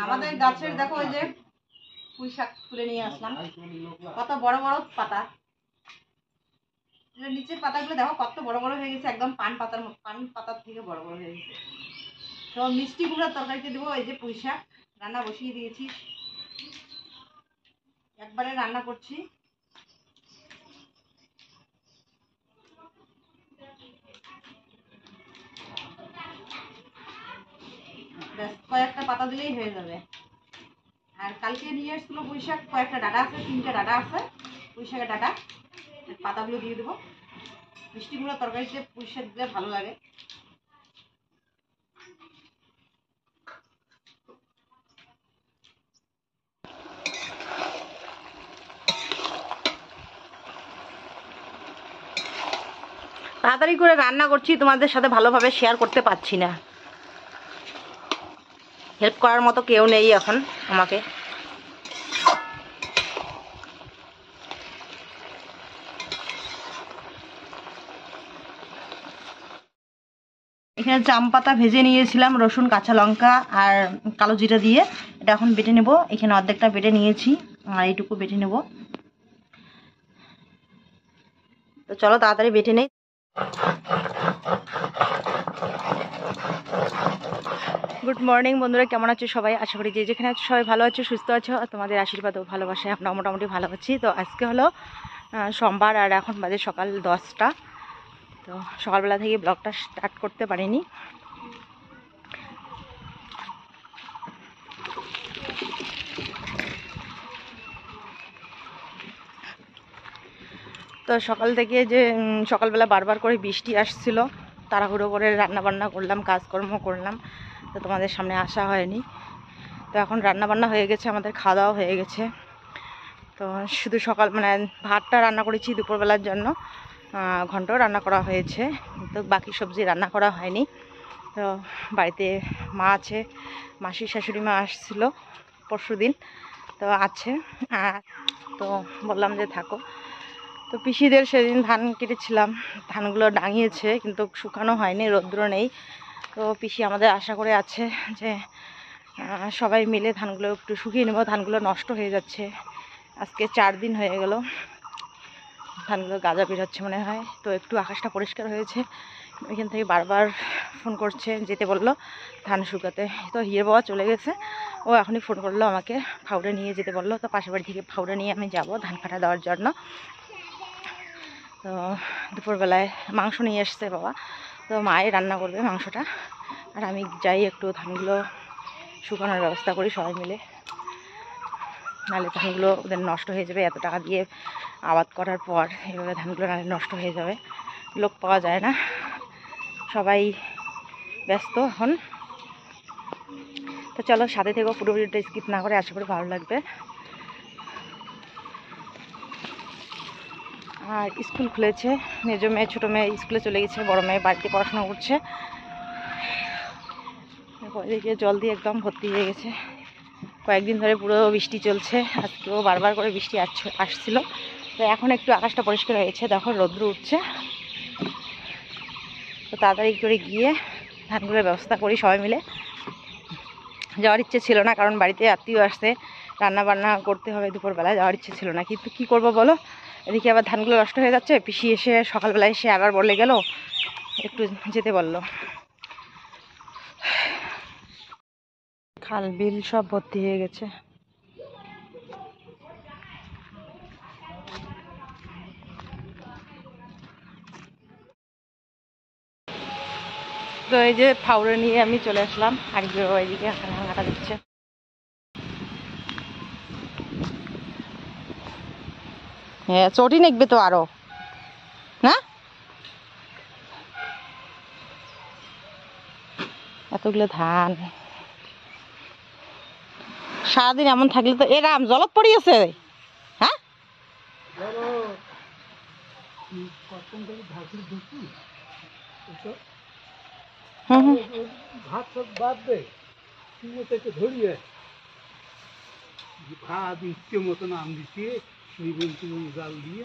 আমাদের গাছের দেখো ওই যে পুঁই শাক তুলে নিয়ে আসলাম, কত বড় বড় পাতা। নিচের পাতাগুলো দেখো কত বড় বড় হয়ে গেছে, একদম পান পাতার থেকে বড় বড় হয়ে গেছে। তো মিষ্টি কুমড়ার তরকারিতে দেবো। এই যে পুঁই শাক রান্না বসিয়ে দিয়েছি, একবারে রান্না করছি। ব্যাস কয়েকটা পাতা দিলেই হয়ে যাবে। আর কালকে নিয়ে এসেছিল পুঁই শাক, কয়েকটা ডাঁটা আছে, 3টে ডাঁটা আছে পুঁই শাকের ডাঁটা, পাতাগুলো দিয়ে দেবো। মিষ্টি কুমড়ার তরকারিতে পুঁই শাক দিলে ভালো লাগে। তাড়াতাড়ি করে রান্না করছি, তোমাদের সাথে ভালোভাবে শেয়ার করতে পারছি না, হেল্প করার মতো কেউ নেই এখন আমাকে। এখানে জাম পাতা ভেজে নিয়েছিলাম, রসুন কাঁচা লঙ্কা আর কালো জিরা দিয়ে, এটা এখন বেটে নেব। এখানে অর্ধেকটা বেটে নিয়েছি আর এইটুকু বেটে নেব। তো চলো তাড়াতাড়ি বেটে নেই। গুড মর্নিং বন্ধুরা, কেমন আছো সবাই? আশা করি যে যেখানে আছো সবাই ভালো আছো, সুস্থ আছো। তোমাদের আশীর্বাদ ও ভালোবাসায় আমরা মোটামুটি ভালো আছি। তো আজকে হলো সোমবার আর এখন বাজে সকাল 10টা। তো সকালবেলা থেকে ব্লগটা স্টার্ট করতে পারিনি। তো সকাল থেকে যে সকালবেলা বারবার করে বৃষ্টি আসছিল, তাড়াহুড়ো করে রান্নাবান্না করলাম, কাজকর্ম করলাম, তো তোমাদের সামনে আসা হয়নি। তো এখন রান্নাবান্না হয়ে গেছে, আমাদের খাওয়া দাওয়া হয়ে গেছে। তো শুধু সকাল ভাতটা রান্না করেছি দুপুরবেলার জন্য, ঘন্টও রান্না করা হয়েছে, তো বাকি সবজি রান্না করা হয়নি। তো বাড়িতে মা আছে, মাসির শাশুড়ি মা আসছিল পরশুদিন, তো আছে। তো বললাম যে থাকো। তো পিসিদের সেদিন ধান কেটেছিলাম, ধানগুলো ডাঙিয়েছে কিন্তু শুকানো হয়নি, রৌদ্র নেই। তো পিসি আমাদের আশা করে আছে যে সবাই মিলে ধানগুলো একটু শুকিয়ে নেব, ধানগুলো নষ্ট হয়ে যাচ্ছে। আজকে 4 দিন হয়ে গেল, ধানগুলো গাজা বেরোচ্ছে মনে হয়। তো একটু আকাশটা পরিষ্কার হয়েছে, ওইখান থেকে বারবার ফোন করছে, যেতে বললো ধান শুকাতে। তো হিয়ের বাবা চলে গেছে, ও এখনই ফোন করলো আমাকে, ফাউড়ে নিয়ে যেতে বললো। তো পাশের বাড়ি থেকে ফাউড়ে নিয়ে আমি যাব ধান কাটা দেওয়ার জন্য। তো দুপুরবেলায় মাংস নিয়ে এসছে বাবা, তো মায়ে রান্না করবে মাংসটা, আর আমি যাই একটু ধানগুলো শুকানোর ব্যবস্থা করি সবাই মিলে, নাহলে ধানগুলো ওদের নষ্ট হয়ে যাবে। এত টাকা দিয়ে আবাদ করার পর এভাবে ধানগুলো নাহলে নষ্ট হয়ে যাবে, লোক পাওয়া যায় না, সবাই ব্যস্ত এখন। তো চলো সাথে থেকেও পুরো ভিডিওটা স্কিপ না করে, আশা করি ভালো লাগবে। আর স্কুল খুলেছে, মেজো মেয়ে ছোটো মেয়ে স্কুলে চলে গেছে, বড় মেয়ে বাড়িতে পড়াশোনা করছে। এদিকে জল দিয়ে একদম ভর্তি হয়ে গেছে, কয়েকদিন ধরে পুরো বৃষ্টি চলছে, আজকেও বারবার করে বৃষ্টি আসছিল। তো এখন একটু আকাশটা পরিষ্কার হয়েছে, দেখো রৌদ্র উঠছে। তো তাড়াতাড়ি করে গিয়ে ধানগুলোর ব্যবস্থা করি সবাই মিলে। যাওয়ার ইচ্ছে ছিল না, কারণ বাড়িতে আত্মীয় আসছে, রান্না বান্না করতে হবে দুপুরবেলা, যাওয়ার ইচ্ছে ছিল না, কিন্তু কি করব বলো, এদিকে আবার ধানগুলো নষ্ট হয়ে যাচ্ছে। পিসি এসে সকালবেলা এসে আবার বলে গেল একটু যেতে বললো। খাল বিল সব ভর্তি হয়ে গেছে। তো এই যে ফাউড়ে নিয়ে আমি চলে আসলাম, আর ওইদিকে হাঁটা দিচ্ছে। হ্যাঁ চটি নেকবে তো আরো না, এতগুলো ধান সারাদিন এমন থাকলে তো এরাম জলত পড়ি আছে। হ্যাঁ ভাত সব বাদ দে, ধরিয়ে ভাত ইচ্ছে মতন আম দিচ্ছে, নিবেন জাল দিয়ে।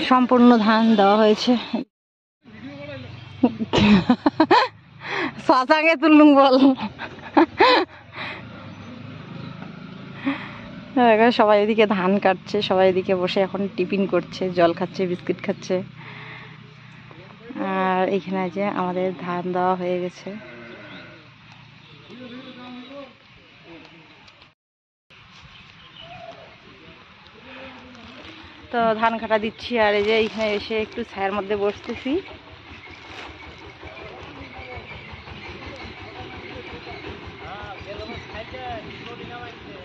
সম্পূর্ণ ধান দেওয়া হয়েছে। সাসাঙ্গে তুললুম বল। সবাই এদিকে ধান কাটছে, সবাই এদিকে বসে এখন টিফিন করছে, জল খাচ্ছে, বিস্কিট খাচ্ছে। আর এখানে যে আমাদের ধান দেওয়া হয়ে গেছে। তো ধান কাটা দিচ্ছি, আর এই যে এখানে এসে একটু ছায়ার মধ্যে বসতেছি।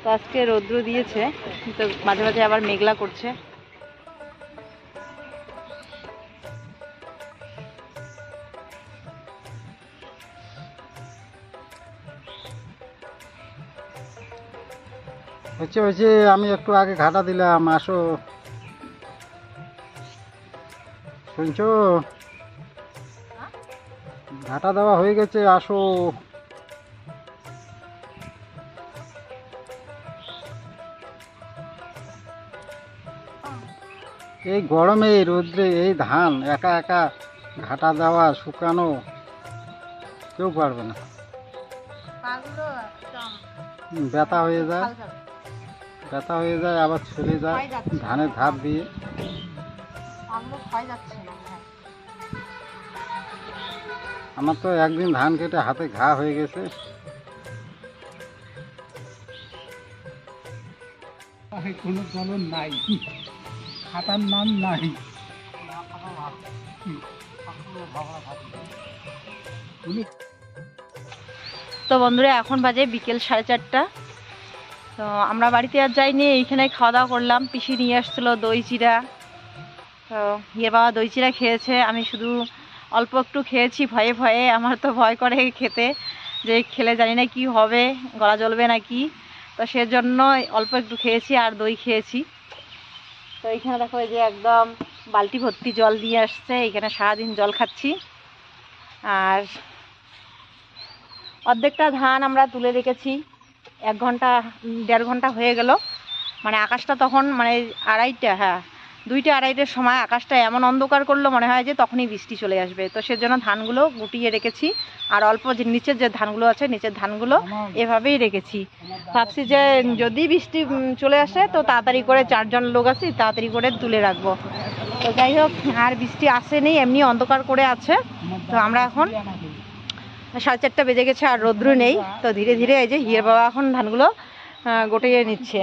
তো আজকে রৌদ্র দিয়েছে, তো মাঝে মাঝে আবার মেঘলা করছে। হচ্ছে আমি একটু আগে ঘাটা দিলাম, আসো। শুনছো, ঘাটা দেওয়া হয়ে গেছে, আসো। এই গরমে রোদ্রে এই ধান একা একা ঘাটা দেওয়া শুকানো কেউ পারবে না, ব্যথা হয়ে যায়, ব্যথা হয়ে যায়, আবার ছুলে যায় ধানের ধার দিয়ে। আমার তো একদিন ধান কেটে হাতে ঘা হয়ে গেছে। কোনো চলন নাই, খাতার নাম নাই। তো বন্ধুরা এখন বাজে বিকেল 4:30। তো আমরা বাড়িতে আর যাইনি, এইখানে খাওয়া দাওয়া করলাম। পিসি নিয়ে আসছিলো দই চিড়া, তো ইয়ে বাবা দই চিড়া খেয়েছে। আমি শুধু অল্প একটু খেয়েছি ভয়ে ভয়ে। আমার তো ভয় করে খেতে, যে খেলে জানি না কি হবে, গলা জ্বলবে নাকি। তো সেজন্য অল্প একটু খেয়েছি আর দই খেয়েছি। তো এইখানে দেখো এই যে একদম বালতি ভর্তি জল দিয়ে আসছে, এখানে সারাদিন জল খাচ্ছি। আর অর্ধেকটা ধান আমরা তুলে রেখেছি, 1 ঘন্টা 1.5 ঘন্টা হয়ে গেল। মানে আকাশটা তখন মানে 2:30, হ্যাঁ 2টা 2:30টার সময় আকাশটা এমন অন্ধকার করলো, মনে হয় যে তখনই বৃষ্টি চলে আসবে। তো সেজন্য ধানগুলো গুটিয়ে রেখেছি, আর অল্প যে নিচের যে ধানগুলো আছে, নিচের ধানগুলো এভাবেই রেখেছি। ভাবছি যে যদি বৃষ্টি চলে আসে তো তাড়াতাড়ি করে, 4 জন লোক আছি, তাড়াতাড়ি করে তুলে রাখবো। তো যাই হোক, আর বৃষ্টি আসেনি, এমনি অন্ধকার করে আছে। তো আমরা এখন 4:30 বেজে গেছে আর রৌদ্র নেই। তো ধীরে ধীরে এই যে হিয়ের বাবা এখন ধানগুলো গোটিয়ে নিচ্ছে।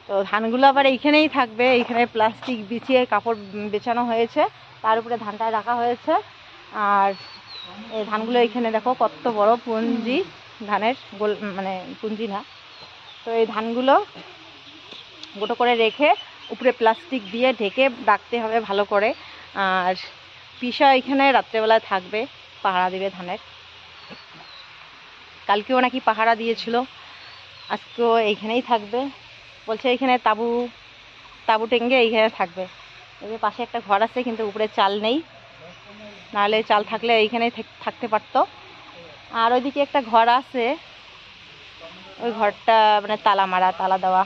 তো ধানগুলো আবার এইখানেই থাকবে, এইখানে প্লাস্টিক বিছিয়ে কাপড় বেছানো হয়েছে, তার উপরে ধানটা রাখা হয়েছে। আর এই ধানগুলো এইখানে দেখো কত বড় পুঞ্জি ধানের, মানে পুঞ্জি না। তো এই ধানগুলো গোটো করে রেখে উপরে প্লাস্টিক দিয়ে ঢেকে রাখতে হবে ভালো করে। আর পিসা এখানে রাত্রেবেলায় থাকবে, পাহারা দিবে ধানের। কালকেও নাকি পাহারা দিয়েছিল, আজকেও এইখানেই থাকবে। বলছে এইখানে তাবু টেঙ্গে এইখানে থাকবে। এই যে পাশে একটা ঘর আছে, কিন্তু উপরে চাল নেই, নাহলে চাল থাকলে এইখানেই থাকতে পারতো। আর ওইদিকে একটা ঘর আছে, ওই ঘরটা মানে তালা মারা, তালা দেওয়া।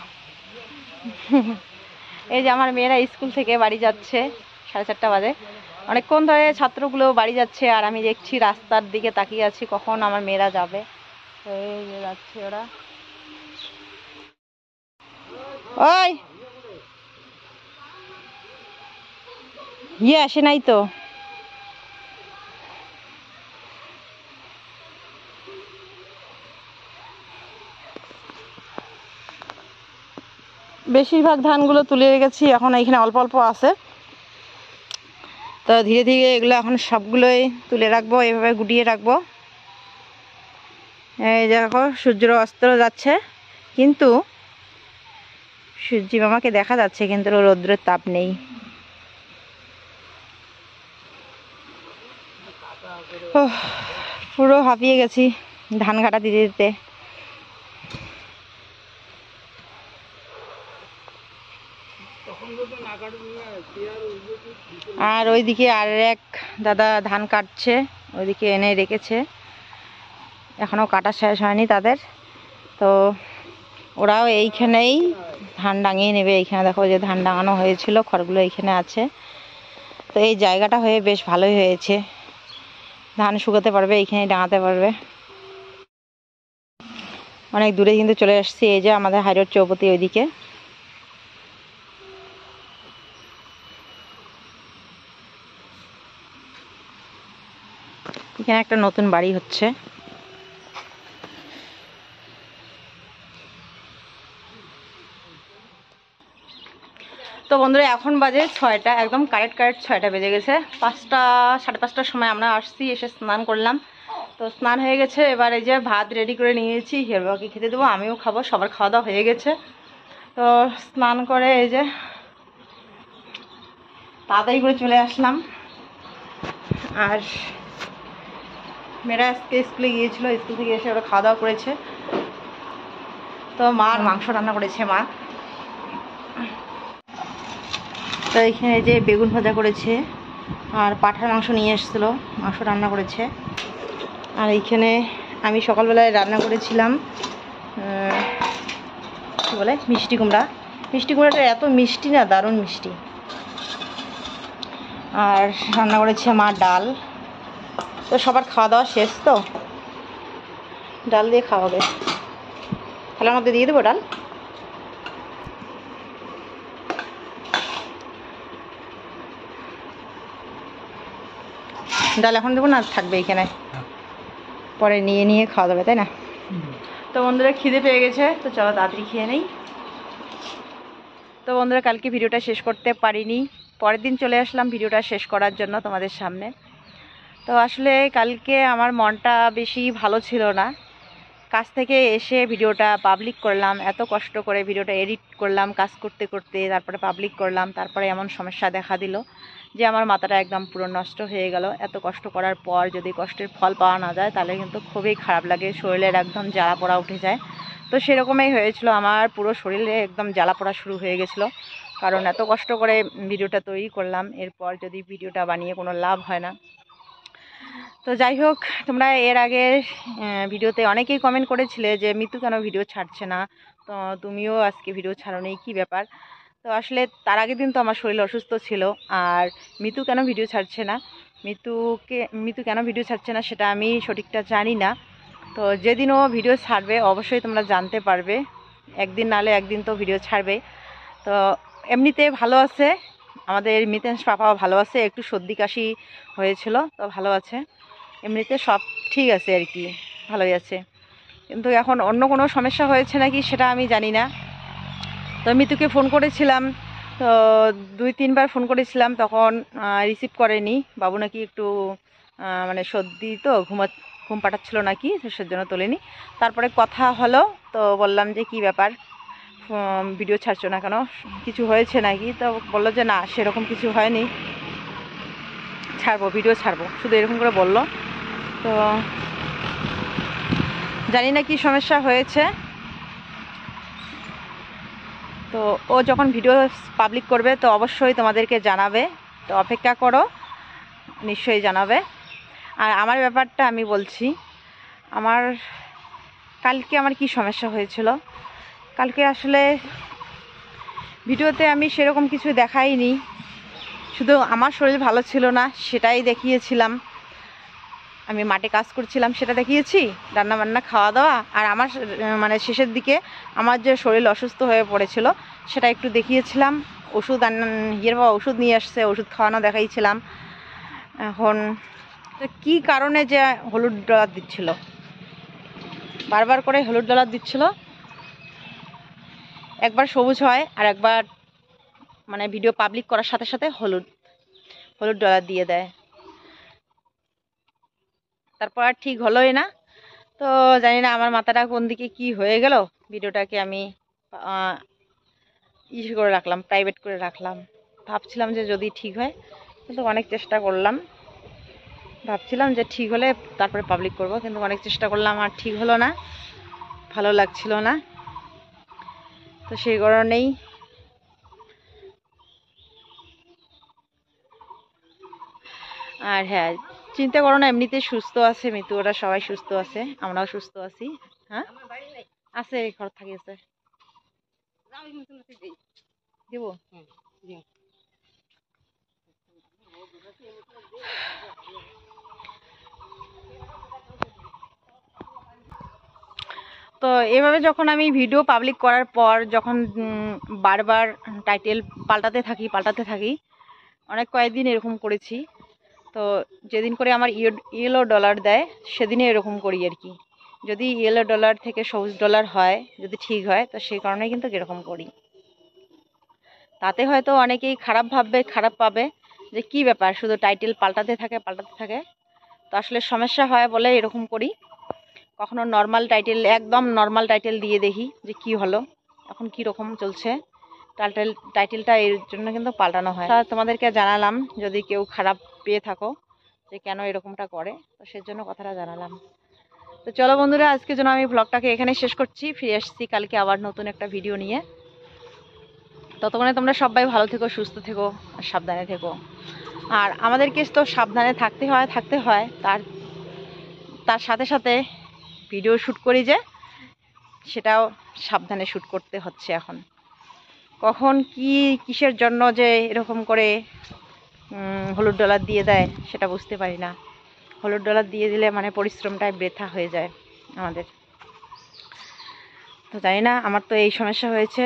এই যে আমার মেয়েরা স্কুল থেকে বাড়ি যাচ্ছে, 4:30 বাজে। অনেকক্ষণ ধরে ছাত্রগুলো বাড়ি যাচ্ছে, আর আমি দেখছি রাস্তার দিকে তাকিয়ে আছি কখন আমার মেয়েরা যাবে। তো এই যে যাচ্ছে ওরা। ওই আসে নাই তো। বেশিরভাগ ধানগুলো তুলে রেখেছি, এখন এখানে অল্প অল্প আছে। তো ধীরে ধীরে এগুলো এখন সবগুলোই তুলে রাখবো, এভাবে গুটিয়ে রাখবো। এই দেখো সূর্যের অস্ত যাচ্ছে, কিন্তু সূর্যি মামাকে দেখা যাচ্ছে, কিন্তু রৌদ্রের তাপ নেই। পুরো হাঁপিয়ে গেছি ধান কাটা দিতে দিতে। আর ওইদিকে আর এক দাদা ধান কাটছে, ওইদিকে এনে রেখেছে, এখনো কাটা শেষ হয়নি তাদের। তো ওরাও এইখানেই ধান ডাঙিয়ে নেবে। এইখানে দেখো যে ধান ডাঙানো হয়েছিল, খড়গুলো এইখানে আছে। তো এই জায়গাটা হয়ে বেশ ভালোই হয়েছে, ধান শুকাতে পারবে, এইখানেই ডাঙাতে পারবে। অনেক দূরে কিন্তু চলে আসছি, এই যে আমাদের হাইরোড চৌপতি ওইদিকে। এখানে একটা নতুন বাড়ি হচ্ছে। তো বন্ধুরা এখন বাজে 6টা, একদম কারেক্ট 6টা বেজে গেছে। 5টা 5:30টার সময় আমরা আসছি, এসে স্নান করলাম। তো স্নান হয়ে গেছে, এবার এই যে ভাত রেডি করে নিয়েছি, হেরবাকে খেতে দেবো, আমিও খাবো, সবার খাওয়া দাওয়া হয়ে গেছে। তো স্নান করে এই যে তাড়াতাড়ি করে চলে আসলাম। আর মেয়েরা আজকে স্কুলে গিয়েছিল, স্কুল থেকে এসে ওরা খাওয়া দাওয়া করেছে। তো মার মাংস রান্না করেছে মা। তো এখানে যে বেগুন ভাজা করেছে, আর পাঁঠার মাংস নিয়ে এসেছিলো, মাংস রান্না করেছে। আর এইখানে আমি সকালবেলায় রান্না করেছিলাম কী বলে মিষ্টি কুমড়া। মিষ্টি কুমড়াটা এত মিষ্টি না, দারুণ মিষ্টি। আর রান্না করেছে মা ডাল। তো সবার খাওয়া দাওয়া শেষ, তো ডাল দিয়ে খাওয়াবে। থালার মধ্যে দিয়ে দেবো ডাল। ডাল এখন দেবো না, থাকবে এখানে, পরে নিয়ে নিয়ে খাওয়া দাবে, তাই না? তো বন্ধুরা খিদে পেয়ে গেছে, তো চলো তাড়াতাড়ি খেয়ে নেই। তো বন্ধুরা কালকে ভিডিওটা শেষ করতে পারিনি, পরের দিন চলে আসলাম ভিডিওটা শেষ করার জন্য তোমাদের সামনে। তো আসলে কালকে আমার মনটা বেশি ভালো ছিল না। কাজ থেকে এসে ভিডিওটা পাবলিক করলাম, এত কষ্ট করে ভিডিওটা এডিট করলাম কাজ করতে করতে, তারপরে পাবলিক করলাম, তারপরে এমন সমস্যা দেখা দিল যে আমার মাথাটা একদম পুরো নষ্ট হয়ে গেল। এত কষ্ট করার পর যদি কষ্টের ফল পাওয়া না যায়, তাহলে কিন্তু খুবই খারাপ লাগে, শরীরের একদম জ্বালা পোড়া উঠে যায়। তো সেরকমই হয়েছিল, আমার পুরো শরীরে একদম জ্বালা পোড়া শুরু হয়ে গেছিলো, কারণ এত কষ্ট করে ভিডিওটা তৈরি করলাম, এরপর যদি ভিডিওটা বানিয়ে কোনো লাভ হয় না। তো যাই হোক, তোমরা এর আগের ভিডিওতে অনেকেই কমেন্ট করেছিলে যে মিতু কেন ভিডিও ছাড়ছে না, তো তুমিও আজকে ভিডিও ছাড়োনি, কী ব্যাপার। তো আসলে তার আগের দিন তো আমার শরীর অসুস্থ ছিল। আর মিতু কেন ভিডিও ছাড়ছে না, মিতু কেন ভিডিও ছাড়ছে না সেটা আমি সঠিকটা জানি না। তো যেদিন ও ভিডিও ছাড়বে অবশ্যই তোমরা জানতে পারবে, একদিন নাহলে একদিন তো ভিডিও ছাড়বে। তো এমনিতে ভালো আছে, আমাদের মিতেশ পাপাও ভালো আছে, একটু সর্দি কাশি হয়েছিল, তো ভালো আছে, এমনিতে সব ঠিক আছে আর কি, ভালোই আছে। কিন্তু এখন অন্য কোনো সমস্যা হয়েছে নাকি সেটা আমি জানি না। তো মিতুকে ফোন করেছিলাম, তো 2-3বার ফোন করেছিলাম, তখন রিসিভ করেনি। বাবু নাকি একটু মানে সর্দি, তো ঘুম পাঠাচ্ছিল নাকি, সেজন্য তোলেনি। তারপরে কথা হলো, তো বললাম যে কি ব্যাপার, ভিডিও ছাড়ছো না কেন, কিছু হয়েছে নাকি? তো বললো যে না সেরকম কিছু হয়নি, ছাড়বো, ভিডিও ছাড়বো, শুধু এরকম করে বললো। তো জানি না কি সমস্যা হয়েছে। তো ও যখন ভিডিও পাবলিক করবে তো অবশ্যই তোমাদেরকে জানাবে, তো অপেক্ষা করো, নিশ্চয়ই জানাবে। আর আমার ব্যাপারটা আমি বলছি, কালকে আমার কি সমস্যা হয়েছিল। কালকে আসলে ভিডিওতে আমি সেরকম কিছু দেখাইনি, শুধু আমার শরীর ভালো ছিল না সেটাই দেখিয়েছিলাম, আমি মাঠে কাজ করছিলাম সেটা দেখিয়েছি, রান্নাবান্না খাওয়া দাওয়া, আর আমার মানে শেষের দিকে আমার যে শরীর অসুস্থ হয়ে পড়েছিল সেটা একটু দেখিয়েছিলাম। ওষুধ বাবা ওষুধ নিয়ে আসছে, ওষুধ খাওয়ানো দেখাইছিলাম। এখন কি কারণে যে হলুদ ডলার দিচ্ছিল, বারবার করে হলুদ ডলার দিচ্ছিল, একবার সবুজ হয় আর একবার মানে ভিডিও পাবলিক করার সাথে সাথে হলুদ ডলার দিয়ে দেয়, তারপর আর ঠিক হলোই না। তো জানি না আমার মাথাটা কোন দিকে কি হয়ে গেল, ভিডিওটাকে আমি ইসে করে রাখলাম, প্রাইভেট করে রাখলাম। ভাবছিলাম যে যদি ঠিক হয়, কিন্তু অনেক চেষ্টা করলাম, ভাবছিলাম যে ঠিক হলে তারপরে পাবলিক করব, কিন্তু অনেক চেষ্টা করলাম আর ঠিক হলো না, ভালো লাগছিল না। তো সেই কারণেই আর হ্যাঁ, চিন্তা করো না, এমনিতেই সুস্থ আছে মিতু, ওরা সবাই সুস্থ আছে, আমরাও সুস্থ আছি। হ্যাঁ আছে, ঘর থাকি আছে, দিব। তো এভাবে যখন আমি ভিডিও পাবলিক করার পর যখন বারবার টাইটেল পাল্টাতে থাকি, অনেক কয়েকদিন এরকম করেছি। তো যেদিন করে আমার ইয়েলো ডলার দেয় সেদিনে এরকম করি আর কি। যদি ইয়েলো ডলার থেকে সবুজ ডলার হয়, যদি ঠিক হয়, তো সেই কারণে কিন্তু এরকম করি। তাতে হয়তো অনেকেই খারাপ ভাববে, খারাপ পাবে যে কি ব্যাপার, শুধু টাইটেল পাল্টাতে থাকে। তো আসলে সমস্যা হয় বলে এরকম করি। কখনো নর্মাল টাইটেল, একদম নর্মাল টাইটেল দিয়ে দেখি যে কি হলো, এখন কি রকম চলছে। টাইটেলটা এর জন্য কিন্তু পাল্টানো হয়। তোমাদেরকে জানালাম, যদি কেউ খারাপ পেয়ে থাকো যে কেন এরকমটা করে, তো সেজন্য কথাটা জানালাম। তো চলো বন্ধুরা, আজকের জন্য আমি ব্লগটাকে এখানে শেষ করছি। ফিরে আসছি কালকে আবার নতুন একটা ভিডিও নিয়ে। ততক্ষণে তোমরা সবাই ভালো থেকো, সুস্থ থেকো আর সাবধানে থেকো। আর আমাদেরকে তো সাবধানে থাকতে হয়, তার সাথে সাথে ভিডিও শ্যুট করি যে, সেটাও সাবধানে শ্যুট করতে হচ্ছে। এখন কখন কিসের জন্য যে এরকম করে হলুদ ডলার দিয়ে দেয় সেটা বুঝতে পারি না। হলুদ ডলার দিয়ে দিলে মানে পরিশ্রমটাই বৃথা হয়ে যায় আমাদের। তো জানি না, আমার তো এই সমস্যা হয়েছে।